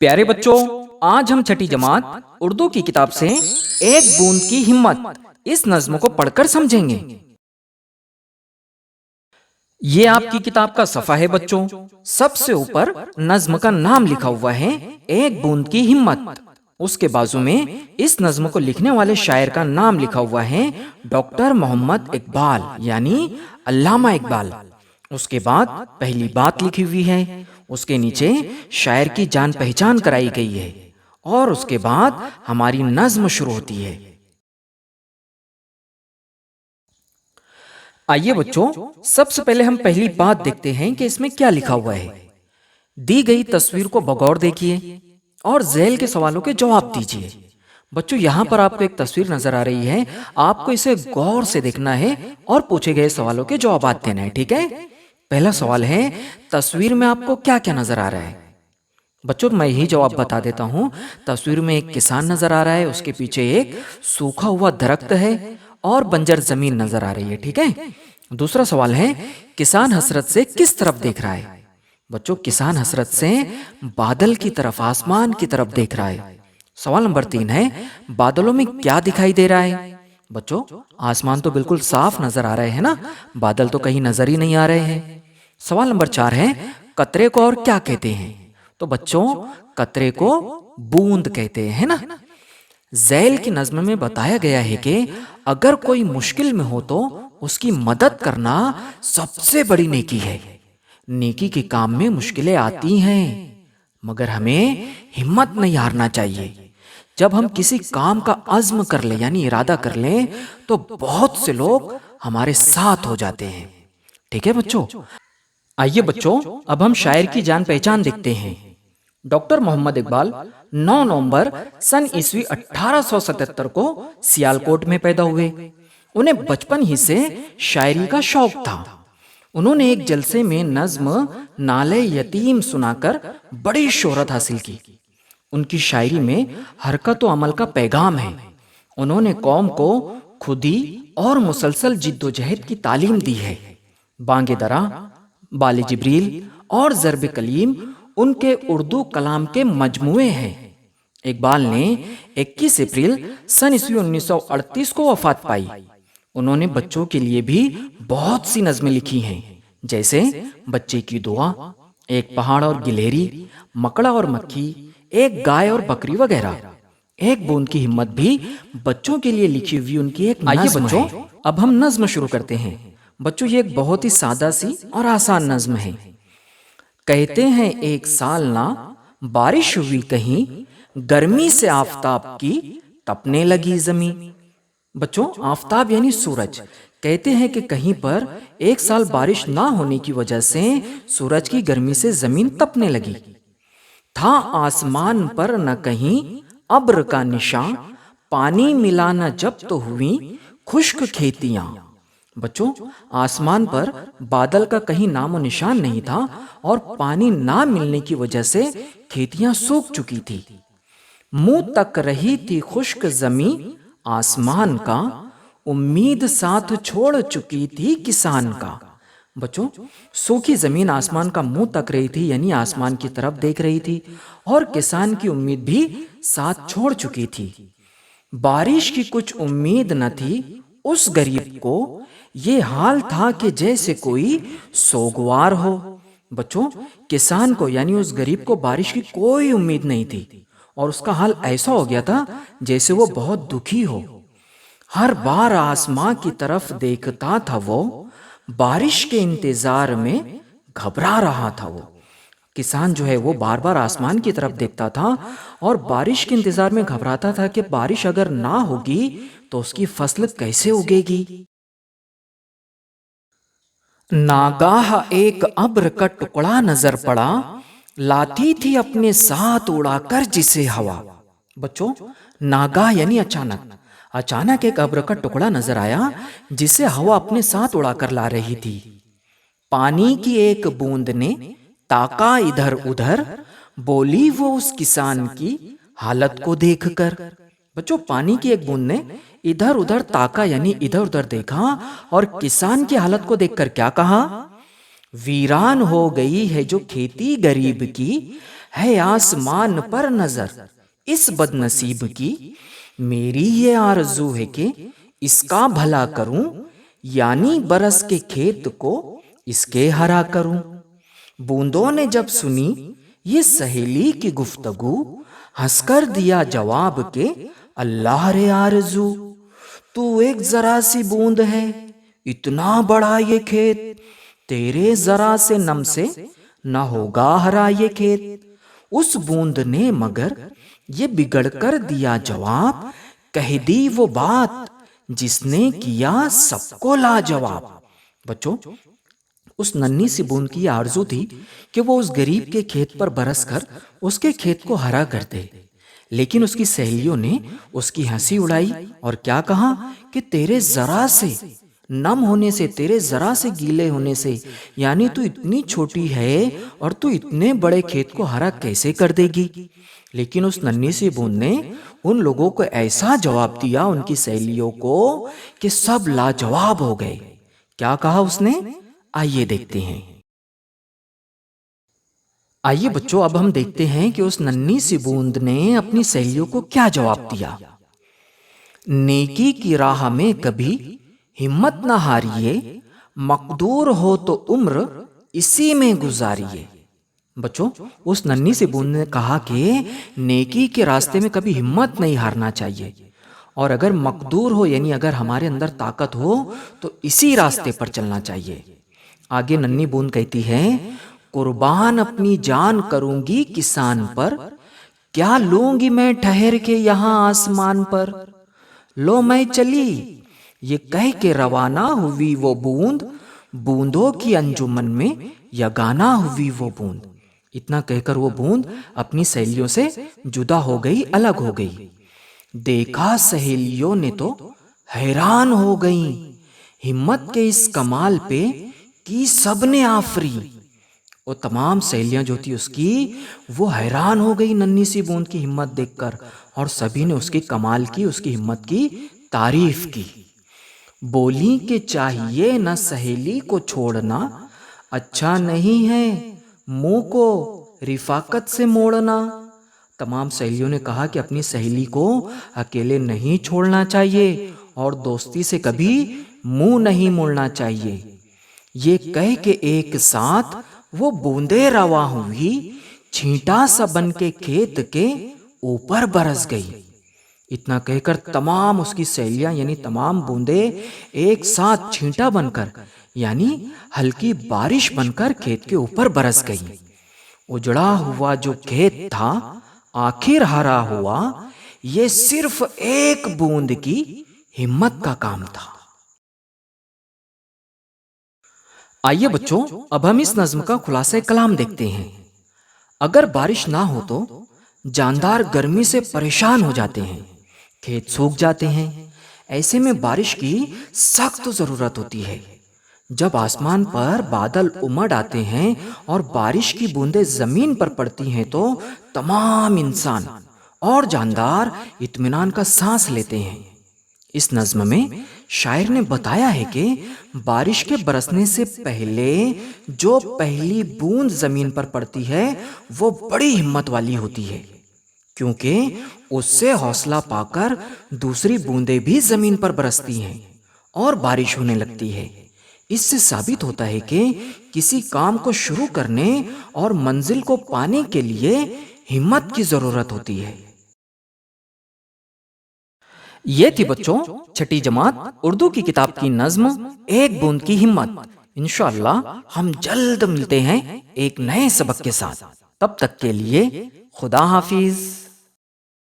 प्यारे बच्चों, आज हम छठी जमात उर्दू की किताब से एक बूंद की हिम्मत इस नज्म को पढ़कर समझेंगे। ये आपकी किताब का सफा है बच्चों। सबसे ऊपर नज्म का नाम लिखा हुआ है, एक बूंद की हिम्मत। उसके बाजू में इस नज्म को लिखने वाले शायर का नाम लिखा हुआ है, डॉक्टर मोहम्मद इकबाल यानी अल्लामा इकबाल। उसके बाद पहली बात लिखी हुई है, उसके नीचे शायर की जान पहचान कराई गई है और उसके बाद हमारी नज्म शुरू होती है। आइए बच्चों, सबसे पहले हम पहली बात देखते हैं कि इसमें क्या लिखा हुआ है। दी गई तस्वीर को बगौर देखिए और झेल के सवालों के जवाब दीजिए। बच्चों, यहाँ पर आपको एक तस्वीर नजर आ रही है, आपको इसे गौर से देखना है और पूछे गए सवालों के जवाब देना है, ठीक है। पहला सवाल है, तस्वीर में आपको क्या क्या नजर आ रहा है। बच्चों, मैं ही जवाब बता देता हूँ। तस्वीर में एक किसान नजर आ रहा है, उसके पीछे एक सूखा हुआ दरख्त है और बंजर जमीन नजर आ रही है, ठीक है। दूसरा सवाल है, किसान हसरत से किस तरफ देख रहा है। बच्चों, किसान हसरत से बादल की तरफ, आसमान की तरफ देख रहा है। सवाल नंबर 3 है, बादलों में क्या दिखाई दे रहा है। बच्चों, आसमान तो बिल्कुल साफ नजर आ रहे हैं ना, बादल तो कहीं नजर ही नहीं आ रहे हैं। सवाल नंबर 4 है, कतरे को और क्या कहते हैं। तो बच्चों, कतरे को बूंद कहते हैं ना। झैल की नज्म में बताया गया है कि अगर कोई मुश्किल में हो तो उसकी मदद करना सबसे बड़ी नेकी है। नेकी के काम में मुश्किलें आती हैं, मगर हमें हिम्मत नहीं हारना चाहिए। जब हम किसी काम का अज़्म कर ले यानी इरादा कर लें तो बहुत से लोग हमारे साथ हो जाते हैं, ठीक है बच्चों। आइए बच्चों, अब हम शायर की जान पहचान देखते हैं। डॉक्टर मोहम्मद इकबाल 9 नवंबर सन ईस्वी 1877 को सियालकोट में पैदा हुए। उन्हें बचपन ही से शायरी का शौक था। उन्होंने एक जलसे में नज्म नाले यतीम सुनाकर बड़ी शोहरत हासिल की। उनकी शायरी में हरकत व अमल का पैगाम है। उन्होंने कौम को खुदी और मुसलसल जिद्दोजहद की तालीम दी है। बांगे दरा, बाले जिब्रील और ज़र्ब कलीम उनके उर्दू कलाम के मजमुए हैं। इकबाल ने 21 अप्रैल सन ईस्वी 1938 को वफात पाई। उन्होंने बच्चों के लिए भी बहुत सी नज़में लिखी हैं, जैसे बच्चे की दुआ, एक पहाड़ और गिलहरी, मकड़ा और मक्खी, एक गाय और बकरी वगैरह। एक बूंद की हिम्मत भी बच्चों के लिए लिखी हुई उनकी एक नज्म बच्चों है। अब हम नज्म शुरू करते हैं। बच्चों, ये एक बहुत ही सादा सी और आसान नज्म है। कहते हैं एक साल ना बारिश हुई कहीं, गर्मी से आफताब की तपने लगी जमीन। बच्चों, आफताब यानी सूरज। कहते हैं कि कहीं पर एक साल बारिश ना होने की वजह से सूरज की गर्मी से जमीन तपने लगी। था आसमान पर न कहीं अब्र का निशान, पानी मिला न जब तो हुई खुश्क खेतियां। बच्चों, आसमान पर बादल का कहीं नामो निशान नहीं था और पानी ना मिलने की वजह से खेतियां सूख चुकी थी। मुंह तक रही थी खुश्क जमीन आसमान का, उम्मीद साथ छोड़ चुकी थी किसान का। बच्चों, सूखी जमीन आसमान का मुंह तक रही थी यानी आसमान की तरफ देख रही थी और किसान की उम्मीद भी साथ छोड़ चुकी थी। बारिश की कुछ उम्मीद न थी उस गरीब को, ये हाल था कि जैसे कोई सोगवार हो। बच्चों, किसान को यानी उस गरीब को बारिश की कोई उम्मीद नहीं थी और उसका हाल ऐसा हो गया था जैसे वो बहुत दुखी हो। हर बार आसमां की तरफ देखता था वो, बारिश के इंतजार में घबरा रहा था वो। किसान जो है वो बार बार आसमान की तरफ देखता था और बारिश के इंतजार में घबराता था कि बारिश अगर ना होगी तो उसकी फसल कैसे उगेगी। नागाह एक अब्र का टुकड़ा नजर पड़ा, लाती थी अपने साथ उड़ाकर जिसे हवा। बच्चों, नागाह यानी अचानक। अचानक एक अब्र का टुकड़ा नजर आया जिसे हवा अपने साथ उड़ाकर ला रही थी। पानी की एक बूंद ने ताका इधर उधर, बोली वो उस किसान की हालत को देखकर। बच्चों, पानी की एक बूंद ने इधर उधर ताका यानी इधर उधर देखा और किसान की हालत को देखकर क्या कहा, वीरान हो गई है जो खेती गरीब की, है आसमान पर नजर इस बदनसीब की, मेरी ये आरज़ू है कि इसका भला करूं, यानी बरस के खेत को इसके हरा करूं। बूंदों ने जब सुनी ये सहेली की गुफ्तगू, हंसकर दिया जवाब के अल्लाह रे आरज़ू, तू एक जरा सी बूंद है, इतना बड़ा ये खेत, तेरे जरा से नम से न होगा हरा ये खेत। उस बूंद ने मगर ये बिगड़ कर दिया जवाब, कह दी वो बात जिसने किया सबको लाजवाब। बच्चों, उस नन्ही सी बूंद की आरजू थी कि वो उस गरीब के खेत पर बरस कर उसके खेत को हरा कर दे, लेकिन उसकी सहेलियों ने उसकी हंसी उड़ाई और क्या कहा कि तेरे जरा से नम होने से, तेरे जरा से गीले होने से, यानी तू इतनी छोटी है और तू इतने बड़े खेत को हरा कैसे कर देगी। लेकिन उस नन्ही सी बूंद ने उन लोगों को ऐसा जवाब दिया, उनकी सहेलियों को, कि सब लाजवाब हो गए। क्या कहा उसने, आइए देखते हैं। आइए बच्चों, अब हम देखते हैं कि उस नन्ही सी बूंद ने अपनी सहेलियों को क्या जवाब दिया। नेकी की राह में कभी हिम्मत न हारिए, मकदूर हो तो उम्र इसी में गुजारिए। बच्चों, उस नन्ही सी बूंद ने कहा कि नेकी के रास्ते में कभी हिम्मत नहीं हारना चाहिए, और अगर मकदूर हो यानी अगर हमारे अंदर ताकत हो तो इसी रास्ते पर चलना चाहिए। आगे नन्ही बूंद कहती है, कुर्बान अपनी जान करूंगी किसान पर, क्या लूंगी मैं ठहर के यहाँ आसमान पर। लो मैं चली ये कह के रवाना हुई वो बूंद, बूंदों की अंजुमन में यगाना हुई वो बूंद। इतना कहकर वो बूंद अपनी सहेलियों से जुदा हो गई, अलग हो गई। देखा सहेलियों ने तो हैरान हो गईं, हिम्मत के इस कमाल पे की सबने आफरी। वो तमाम सहेलियां जो थी उसकी, वो हैरान हो गई नन्ही सी बूंद की हिम्मत देखकर, और सभी ने उसकी कमाल की, उसकी हिम्मत की तारीफ की। बोली कि चाहिए न सहेली को छोड़ना, अच्छा नहीं है मुंह को रिफाकत से मोड़ना। तमाम सहेलियों ने कहा कि अपनी सहेली को अकेले नहीं छोड़ना चाहिए और दोस्ती से कभी मुंह नहीं मोड़ना चाहिए। ये कह के एक साथ वो बूंदे रवा हुई, छींटा सा बन के खेत के ऊपर बरस गई। इतना कहकर तमाम उसकी सहेलियां यानी तमाम बूंदे एक साथ छींटा बनकर यानी हल्की बारिश बनकर खेत के ऊपर बरस गई। उजड़ा हुआ जो खेत था आखिर हरा हुआ, ये सिर्फ एक बूंद की हिम्मत का काम था। आइए बच्चों, अब हम इस नज्म का खुलासा कलाम देखते हैं। अगर बारिश ना हो तो जानदार गर्मी से परेशान हो जाते हैं, खेत सूख जाते हैं। ऐसे में बारिश की सख्त जरूरत होती है। जब आसमान पर बादल उमड़ आते हैं और बारिश की बूंदें जमीन पर पड़ती हैं तो तमाम इंसान और जानदार इत्मीनान का सांस लेते हैं। इस नज्म में शायर ने बताया है कि बारिश के बरसने से पहले जो पहली बूंद जमीन पर पड़ती है वो बड़ी हिम्मत वाली होती है, क्योंकि उससे हौसला पाकर दूसरी बूंदें भी जमीन पर बरसती हैं और बारिश होने लगती है। इससे साबित होता है कि किसी काम को शुरू करने और मंजिल को पाने के लिए हिम्मत की जरूरत होती है। ये थी बच्चों छठी जमात उर्दू की किताब की नज्म एक बूंद की हिम्मत। इंशाअल्लाह हम जल्द मिलते हैं एक नए सबक के साथ। तब तक के लिए खुदा हाफिज।